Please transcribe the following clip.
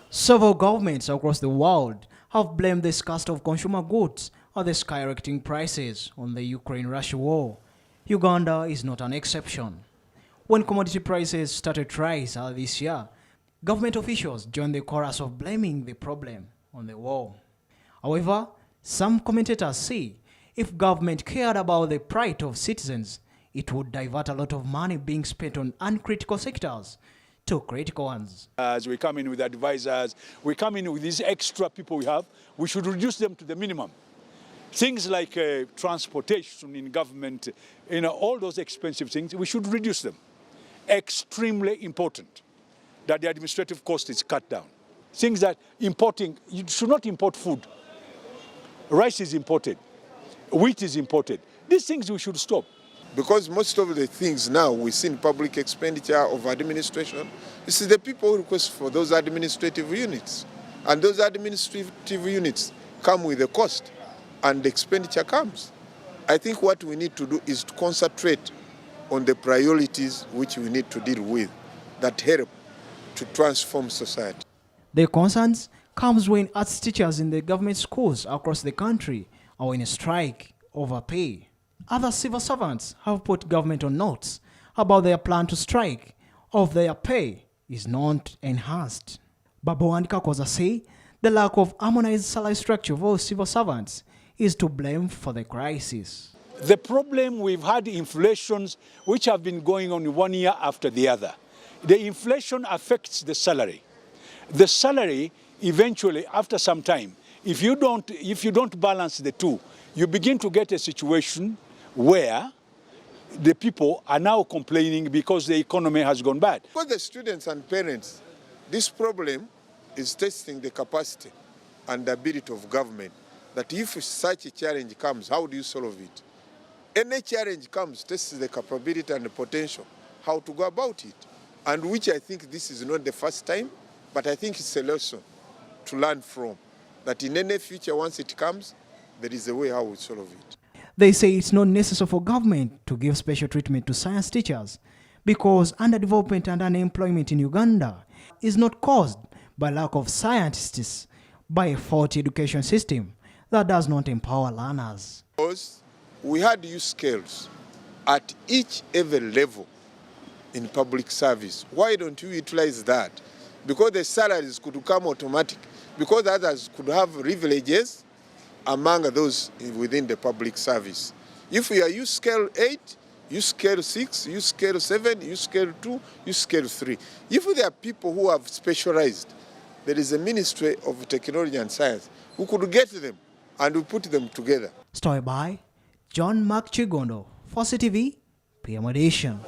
Several governments across the world have blamed the scarcity of consumer goods or the skyrocketing prices on the Ukraine-Russia war. Uganda is not an exception. When commodity prices started to rise this year, government officials joined the chorus of blaming the problem on the war. However, some commentators say if government cared about the plight of citizens, it would divert a lot of money being spent on uncritical sectors to critical ones. As we come in with advisors, we come in with these extra people we have, we should reduce them to the minimum. Things like transportation in government, all those expensive things, we should reduce them. Extremely important that the administrative cost is cut down. Things that importing, you should not import food. Rice is imported, wheat is imported. These things we should stop. Because most of the things now we see in public expenditure of administration, this is the people who request for those administrative units. And those administrative units come with a cost, and the expenditure comes. I think what we need to do is to concentrate on the priorities which we need to deal with that help to transform society. The concerns comes when arts teachers in the government schools across the country are in a strike over pay. Other civil servants have put government on notes about their plan to strike if their pay is not enhanced. Babu and Kakoza say the lack of harmonized salary structure of all civil servants is to blame for the crisis. The problem, we've had inflations which have been going on 1 year after the other. The inflation affects the salary. The salary eventually, after some time, if you don't balance the two, you begin to get a situation where the people are now complaining because the economy has gone bad. For the students and parents, this problem is testing the capacity and the ability of government, that if such a challenge comes, how do you solve it? Any challenge comes, tests the capability and the potential, how to go about it. And which I think this is not the first time, but I think it's a lesson to learn from, that in any future, once it comes, there is a way how we solve it. They say it's not necessary for government to give special treatment to science teachers because underdevelopment and unemployment in Uganda is not caused by lack of scientists, by a faulty education system that does not empower learners. Because we had use scales at every level in public service. Why don't you utilize that? Because the salaries could come automatic, because others could have privileges among those within the public service. If you are use scale 8, use scale 6, use scale 7, use scale 2, use scale 3. If there are people who have specialized, there is a Ministry of Technology and Science who could get them and we put them together. Story by John Mark Chigondo, for CTV, PM Edition.